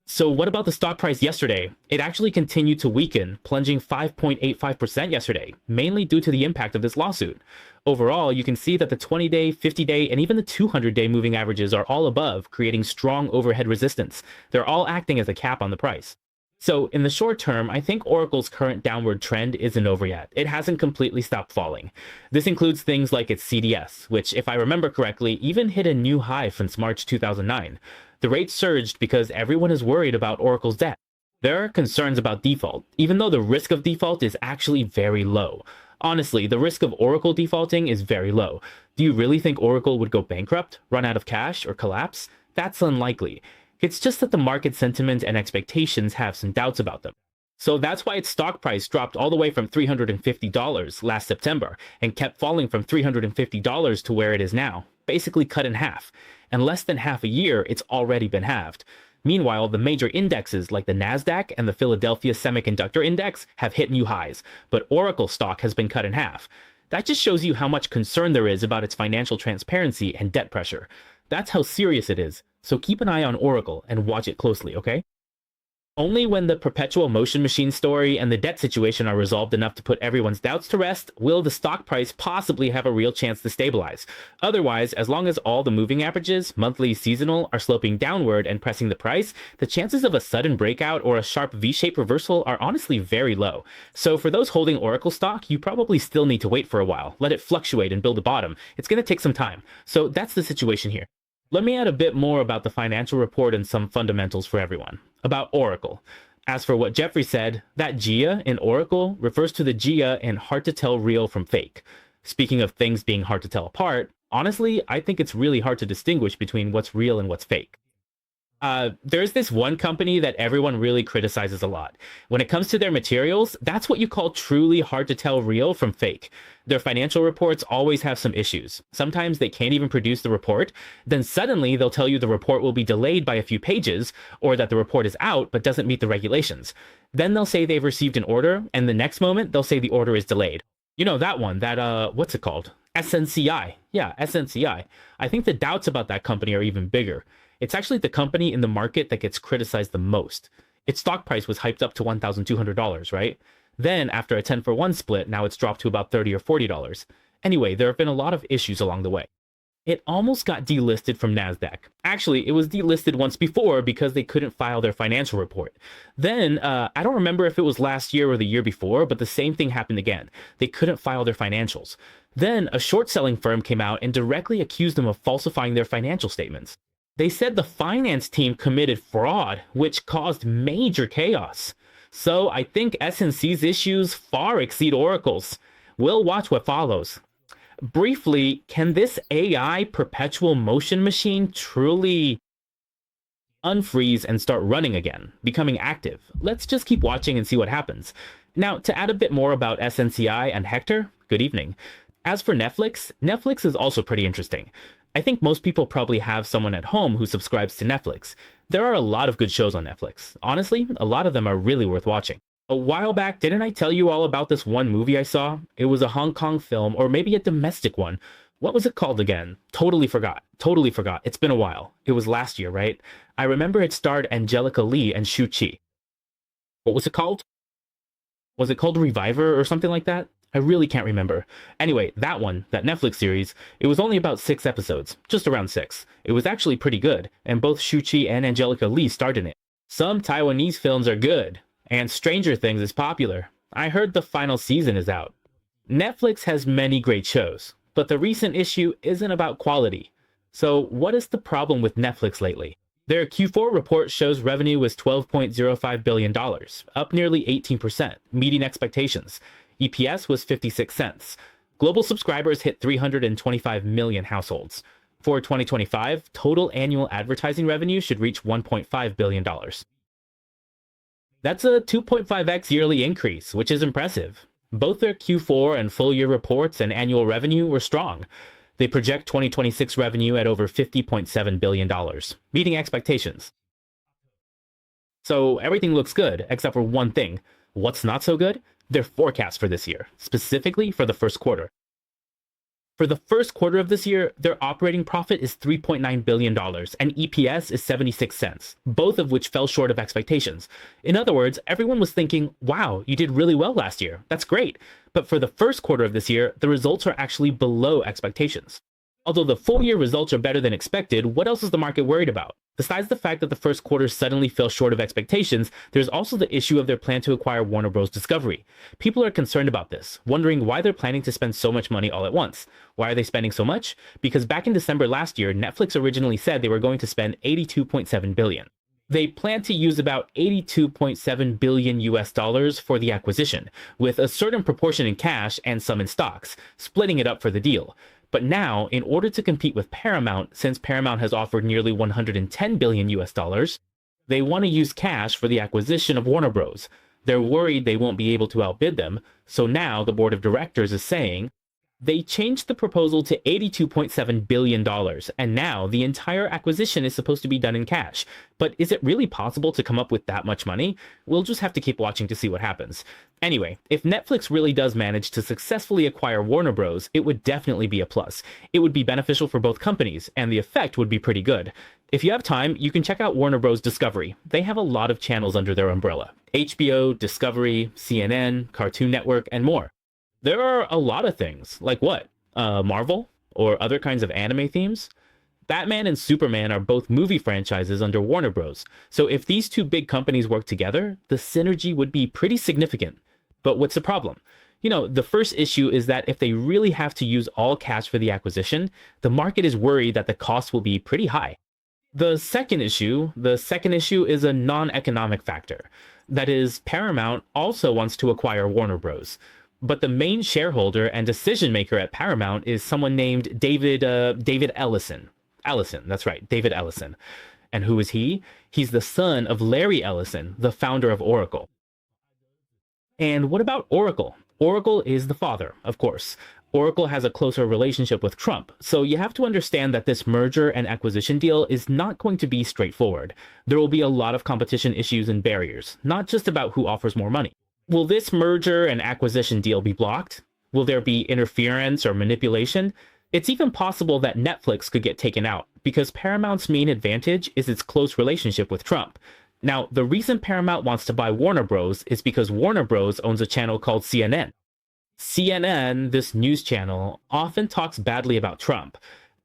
So what about the stock price yesterday? It actually continued to weaken, plunging 5.85% yesterday, mainly due to the impact of this lawsuit. Overall, you can see that the 20-day, 50-day, and even the 200-day moving averages are all above, creating strong overhead resistance. They're all acting as a cap on the price. So in the short term, I think Oracle's current downward trend isn't over yet. It hasn't completely stopped falling. This includes things like its CDS, which, if I remember correctly, even hit a new high since March 2009. The rate surged because everyone is worried about Oracle's debt. There are concerns about default, even though the risk of default is actually very low. Honestly, the risk of Oracle defaulting is very low. Do you really think Oracle would go bankrupt, run out of cash, or collapse? That's unlikely. It's just that the market sentiment and expectations have some doubts about them. So that's why its stock price dropped all the way from $350 last September and kept falling from $350 to where it is now, basically cut in half. In less than half a year, it's already been halved. Meanwhile, the major indexes like the Nasdaq and the Philadelphia Semiconductor Index have hit new highs, but Oracle stock has been cut in half. That just shows you how much concern there is about its financial transparency and debt pressure. That's how serious it is. So keep an eye on Oracle and watch it closely, okay? Only when the perpetual motion machine story and the debt situation are resolved enough to put everyone's doubts to rest will the stock price possibly have a real chance to stabilize. Otherwise, as long as all the moving averages, monthly, seasonal, are sloping downward and pressing the price, the chances of a sudden breakout or a sharp V-shaped reversal are honestly very low. So for those holding Oracle stock, you probably still need to wait for a while, let it fluctuate and build a bottom. It's going to take some time. So that's the situation here. Let me add a bit more about the financial report and some fundamentals for everyone. About Oracle. As for what Jeffrey said, that Gia in Oracle refers to the Gia in hard to tell real from fake. Speaking of things being hard to tell apart, honestly, I think it's really hard to distinguish between what's real and what's fake. There's this one company that everyone really criticizes a lot. When it comes to their materials, that's what you call truly hard to tell real from fake. Their financial reports always have some issues. Sometimes they can't even produce the report. Then suddenly they'll tell you the report will be delayed by a few pages, or that the report is out but doesn't meet the regulations. Then they'll say they've received an order, and the next moment they'll say the order is delayed. You know that one, what's it called? SNCI. Yeah, SNCI. I think the doubts about that company are even bigger. It's actually the company in the market that gets criticized the most. Its stock price was hyped up to $1,200, right? Then, after a 10-for-1 split, now it's dropped to about $30 or $40. Anyway, there have been a lot of issues along the way. It almost got delisted from Nasdaq. Actually, it was delisted once before because they couldn't file their financial report. Then, I don't remember if it was last year or the year before, but the same thing happened again. They couldn't file their financials. Then, a short-selling firm came out and directly accused them of falsifying their financial statements. They said the finance team committed fraud, which caused major chaos. So I think SNC's issues far exceed Oracle's. We'll watch what follows. Briefly, can this AI perpetual motion machine truly unfreeze and start running again, becoming active? Let's just keep watching and see what happens. Now, to add a bit more about SNCI and Hector, good evening. As for Netflix, Netflix is also pretty interesting. I think most people probably have someone at home who subscribes to Netflix. There are a lot of good shows on Netflix. Honestly, a lot of them are really worth watching. A while back, didn't I tell you all about this one movie I saw? It was a Hong Kong film, or maybe a domestic one. What was it called again? Totally forgot. Totally forgot. It's been a while. It was last year, right? I remember it starred Angelica Lee and Shu Qi. What was it called? Was it called Reviver or something like that? I really can't remember. Anyway, that one, that Netflix series, it was only about 6 episodes, just around 6. It was actually pretty good, and both Shu Qi and Angelica Lee starred in it. Some Taiwanese films are good, and Stranger Things is popular. I heard the final season is out. Netflix has many great shows, but the recent issue isn't about quality. So what is the problem with Netflix lately? Their Q4 report shows revenue was $12.05 billion, up nearly 18%, meeting expectations. EPS was 56 cents. Global subscribers hit 325 million households. For 2025, total annual advertising revenue should reach $1.5 billion. That's a 2.5x yearly increase, which is impressive. Both their Q4 and full year reports and annual revenue were strong. They project 2026 revenue at over $50.7 billion, meeting expectations. So everything looks good, except for one thing. What's not so good? Their forecast for this year, specifically for the first quarter. For the first quarter of this year, their operating profit is $3.9 billion and EPS is 76 cents, both of which fell short of expectations. In other words, everyone was thinking, wow, you did really well last year. That's great. But for the first quarter of this year, the results are actually below expectations. Although the full year results are better than expected, what else is the market worried about? Besides the fact that the first quarter suddenly fell short of expectations, there's also the issue of their plan to acquire Warner Bros. Discovery. People are concerned about this, wondering why they're planning to spend so much money all at once. Why are they spending so much? Because back in December last year, Netflix originally said they were going to spend $82.7 billion. They plan to use about $82.7 billion US dollars for the acquisition, with a certain proportion in cash and some in stocks, splitting it up for the deal. But now, in order to compete with Paramount, since Paramount has offered nearly $110 billion US dollars, they want to use cash for the acquisition of Warner Bros. They're worried they won't be able to outbid them, so now the board of directors is saying they changed the proposal to $82.7 billion, and now the entire acquisition is supposed to be done in cash. But is it really possible to come up with that much money? We'll just have to keep watching to see what happens. Anyway, if Netflix really does manage to successfully acquire Warner Bros., it would definitely be a plus. It would be beneficial for both companies, and the effect would be pretty good. If you have time, you can check out Warner Bros. Discovery. They have a lot of channels under their umbrella: HBO, Discovery, CNN, Cartoon Network, and more. There are a lot of things, like what? Marvel? Or other kinds of anime themes? Batman and Superman are both movie franchises under Warner Bros. So if these two big companies work together, the synergy would be pretty significant. But what's the problem? The first issue is that if they really have to use all cash for the acquisition, the market is worried that the cost will be pretty high. The second issue is a non-economic factor. That is, Paramount also wants to acquire Warner Bros. But the main shareholder and decision maker at Paramount is someone named David Ellison. That's right, David Ellison. And who is he? He's the son of Larry Ellison, the founder of Oracle. And what about Oracle? Oracle is the father, of course. Oracle has a closer relationship with Trump, so you have to understand that this merger and acquisition deal is not going to be straightforward. There will be a lot of competition issues and barriers, not just about who offers more money. Will this merger and acquisition deal be blocked? Will there be interference or manipulation? It's even possible that Netflix could get taken out, because Paramount's main advantage is its close relationship with Trump. Now, the reason Paramount wants to buy Warner Bros. Is because Warner Bros. Owns a channel called CNN. CNN, this news channel, often talks badly about Trump.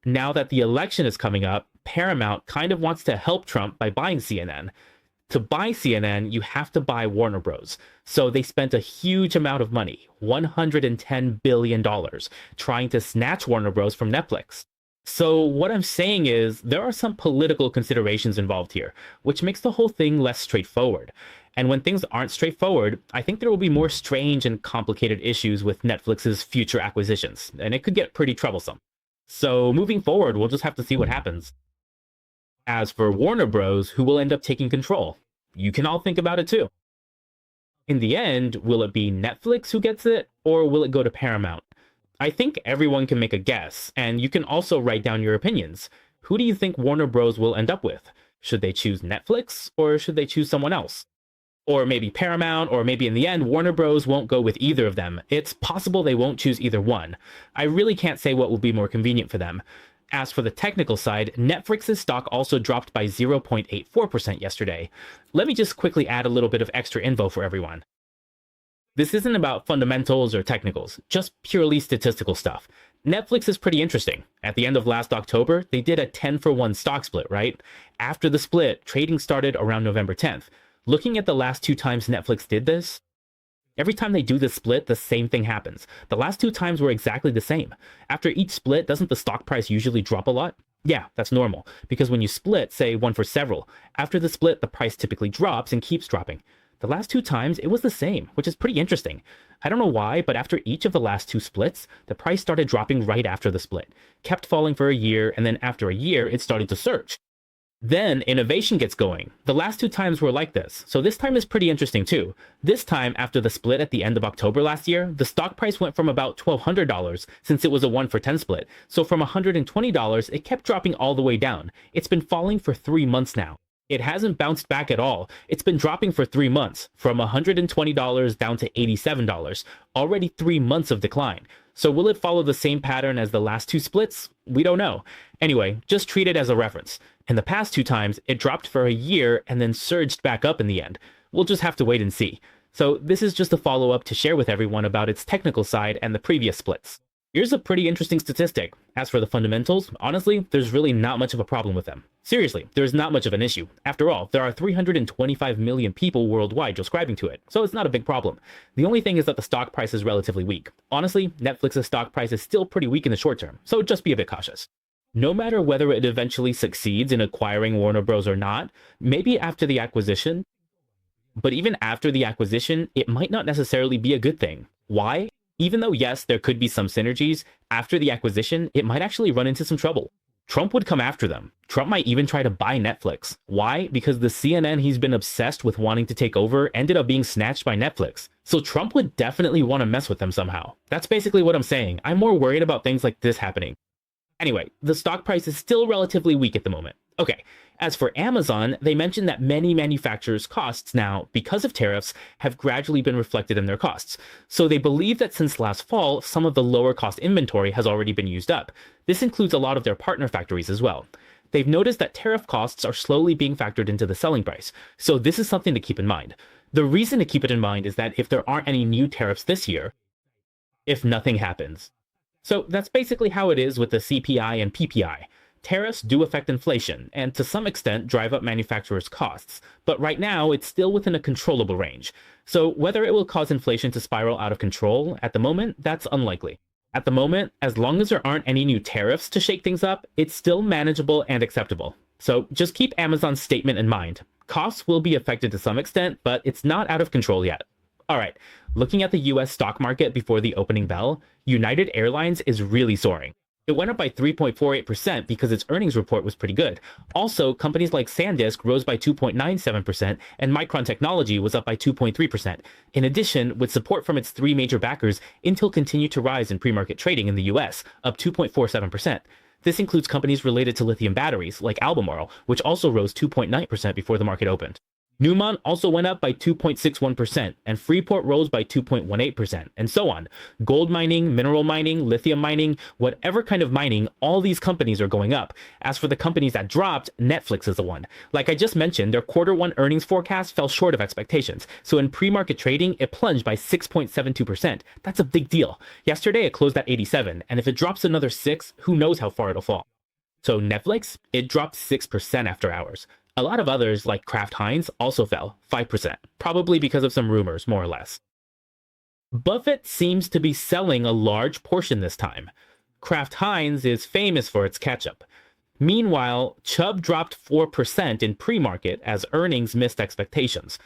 Now that the election is coming up, Paramount kind of wants to help Trump by buying CNN. To buy CNN, you have to buy Warner Bros. So they spent a huge amount of money, $110 billion, trying to snatch Warner Bros. From Netflix. So what I'm saying is there are some political considerations involved here, which makes the whole thing less straightforward. And when things aren't straightforward, I think there will be more strange and complicated issues with Netflix's future acquisitions, and it could get pretty troublesome. So moving forward, we'll just have to see what happens. As for Warner Bros., who will end up taking control? You can all think about it too. In the end, will it be Netflix who gets it, or will it go to Paramount? I think everyone can make a guess, and you can also write down your opinions. Who do you think Warner Bros. Will end up with? Should they choose Netflix, or should they choose someone else? Or maybe Paramount, or maybe in the end, Warner Bros. Won't go with either of them. It's possible they won't choose either one. I really can't say what will be more convenient for them. As for the technical side, Netflix's stock also dropped by 0.84% yesterday. Let me just quickly add a little bit of extra info for everyone. This isn't about fundamentals or technicals, just purely statistical stuff. Netflix is pretty interesting. At the end of last October, they did a 10-for-1 stock split, right? After the split, trading started around November 10th. Looking at the last 2 times Netflix did this, every time they do the split, the same thing happens. The last 2 times were exactly the same. After each split, doesn't the stock price usually drop a lot? Yeah, that's normal, because when you split, say one for several, after the split, the price typically drops and keeps dropping. The last 2 times, it was the same, which is pretty interesting. I don't know why, but after each of the last 2 splits, the price started dropping right after the split, kept falling for a year, and then after a year, it started to surge. Then innovation gets going. The last 2 times were like this, so this time is pretty interesting too. This time, after the split at the end of October last year, the stock price went from about $1,200 since it was a 1-for-10 split. So from $120, it kept dropping all the way down. It's been falling for 3 months now. It hasn't bounced back at all. It's been dropping for 3 months, from $120 down to $87. Already 3 months of decline. So will it follow the same pattern as the last 2 splits? We don't know. Anyway, just treat it as a reference. In the past 2 times, it dropped for a year and then surged back up in the end. We'll just have to wait and see. So this is just a follow-up to share with everyone about its technical side and the previous splits. Here's a pretty interesting statistic. As for the fundamentals, honestly, there's really not much of a problem with them. Seriously, there's not much of an issue. After all, there are 325 million people worldwide subscribing to it, so it's not a big problem. The only thing is that the stock price is relatively weak. Honestly, Netflix's stock price is still pretty weak in the short term, so just be a bit cautious. No matter whether it eventually succeeds in acquiring Warner Bros. Or not, maybe after the acquisition, but even after the acquisition, it might not necessarily be a good thing. Why? Even though, yes, there could be some synergies, after the acquisition, it might actually run into some trouble. Trump would come after them. Trump might even try to buy Netflix. Why? Because the CNN he's been obsessed with wanting to take over ended up being snatched by Netflix. So Trump would definitely want to mess with them somehow. That's basically what I'm saying. I'm more worried about things like this happening. Anyway, the stock price is still relatively weak at the moment. Okay, as for Amazon, they mentioned that many manufacturers' costs now, because of tariffs, have gradually been reflected in their costs. So they believe that since last fall, some of the lower cost inventory has already been used up. This includes a lot of their partner factories as well. They've noticed that tariff costs are slowly being factored into the selling price. So this is something to keep in mind. The reason to keep it in mind is that if there aren't any new tariffs this year, if nothing happens. So that's basically how it is with the CPI and PPI. Tariffs do affect inflation, and to some extent drive up manufacturers' costs, but right now it's still within a controllable range. So whether it will cause inflation to spiral out of control, at the moment, that's unlikely. At the moment, as long as there aren't any new tariffs to shake things up, it's still manageable and acceptable. So just keep Amazon's statement in mind. Costs will be affected to some extent, but it's not out of control yet. Alright, looking at the US stock market before the opening bell, United Airlines is really soaring. It went up by 3.48% because its earnings report was pretty good. Also, companies like SanDisk rose by 2.97%, and Micron Technology was up by 2.3%. In addition, with support from its 3 major backers, Intel continued to rise in pre-market trading in the US, up 2.47%. This includes companies related to lithium batteries, like Albemarle, which also rose 2.9% before the market opened. Newmont also went up by 2.61%, and Freeport rose by 2.18%, and so on. Gold mining, mineral mining, lithium mining, whatever kind of mining, all these companies are going up. As for the companies that dropped, Netflix is the one. Like I just mentioned, their Q1 earnings forecast fell short of expectations, so in pre-market trading, it plunged by 6.72%. That's a big deal. Yesterday, it closed at 87, and if it drops another 6, who knows how far it'll fall. So Netflix, it dropped 6% after hours. A lot of others, like Kraft Heinz, also fell 5%, probably because of some rumors, more or less. Buffett seems to be selling a large portion this time. Kraft Heinz is famous for its ketchup. Meanwhile, Chubb dropped 4% in pre-market as earnings missed expectations.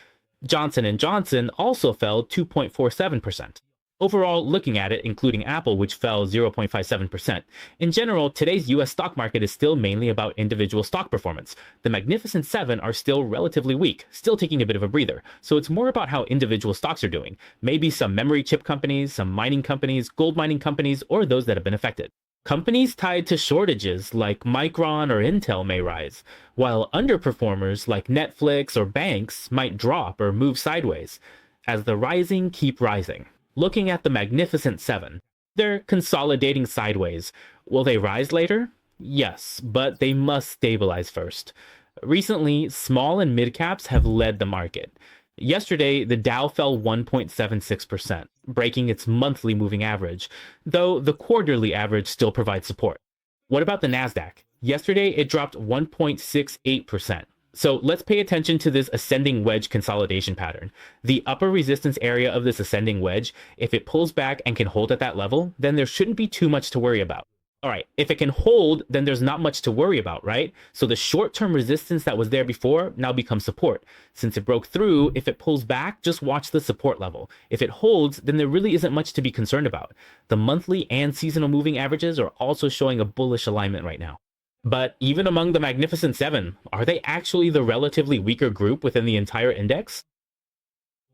Johnson & Johnson also fell 2.47%. Overall, looking at it, including Apple, which fell 0.57%. In general, today's US stock market is still mainly about individual stock performance. The Magnificent Seven are still relatively weak, still taking a bit of a breather, so it's more about how individual stocks are doing. Maybe some memory chip companies, some mining companies, gold mining companies, or those that have been affected. Companies tied to shortages like Micron or Intel may rise, while underperformers like Netflix or banks might drop or move sideways, as the rising keep rising. Looking at the Magnificent Seven, they're consolidating sideways. Will they rise later? Yes, but they must stabilize first. Recently, small and mid caps have led the market. Yesterday, the Dow fell 1.76%, breaking its monthly moving average, though the quarterly average still provides support. What about the Nasdaq? Yesterday, it dropped 1.68%. So let's pay attention to this ascending wedge consolidation pattern. The upper resistance area of this ascending wedge, if it pulls back and can hold at that level, then there shouldn't be too much to worry about. All right, if it can hold, then there's not much to worry about, right? So the short-term resistance that was there before now becomes support. Since it broke through, if it pulls back, just watch the support level. If it holds, then there really isn't much to be concerned about. The monthly and seasonal moving averages are also showing a bullish alignment right now. But even among the Magnificent Seven, are they actually the relatively weaker group within the entire index?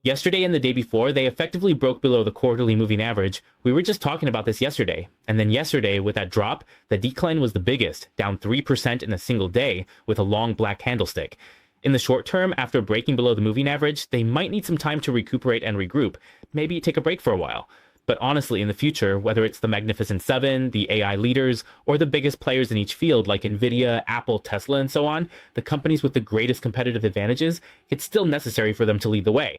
Yesterday and the day before, they effectively broke below the quarterly moving average. We were just talking about this yesterday. And then yesterday, with that drop, the decline was the biggest, down 3% in a single day with a long black candlestick. In the short term, after breaking below the moving average, they might need some time to recuperate and regroup, maybe take a break for a while. But honestly, in the future, whether it's the Magnificent Seven, the AI leaders, or the biggest players in each field like Nvidia, Apple, Tesla, and so on, the companies with the greatest competitive advantages, it's still necessary for them to lead the way.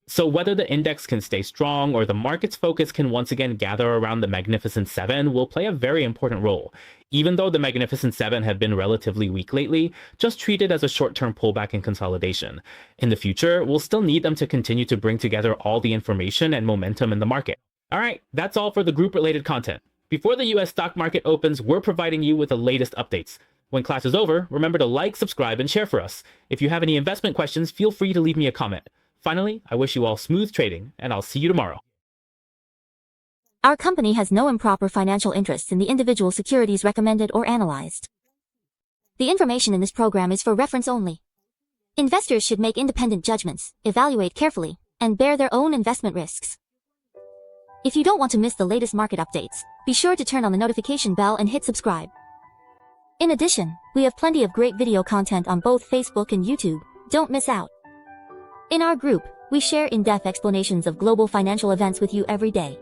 So whether the index can stay strong or the market's focus can once again gather around the Magnificent Seven will play a very important role. Even though the Magnificent Seven have been relatively weak lately, just treat it as a short-term pullback and consolidation. In the future, we'll still need them to continue to bring together all the information and momentum in the market. All right, that's all for the group-related content. Before the US stock market opens, we're providing you with the latest updates. When class is over, remember to like, subscribe, and share for us. If you have any investment questions, feel free to leave me a comment. Finally, I wish you all smooth trading, and I'll see you tomorrow. Our company has no improper financial interests in the individual securities recommended or analyzed. The information in this program is for reference only. Investors should make independent judgments, evaluate carefully, and bear their own investment risks. If you don't want to miss the latest market updates, be sure to turn on the notification bell and hit subscribe. In addition, we have plenty of great video content on both Facebook and YouTube. Don't miss out. In our group, we share in-depth explanations of global financial events with you every day.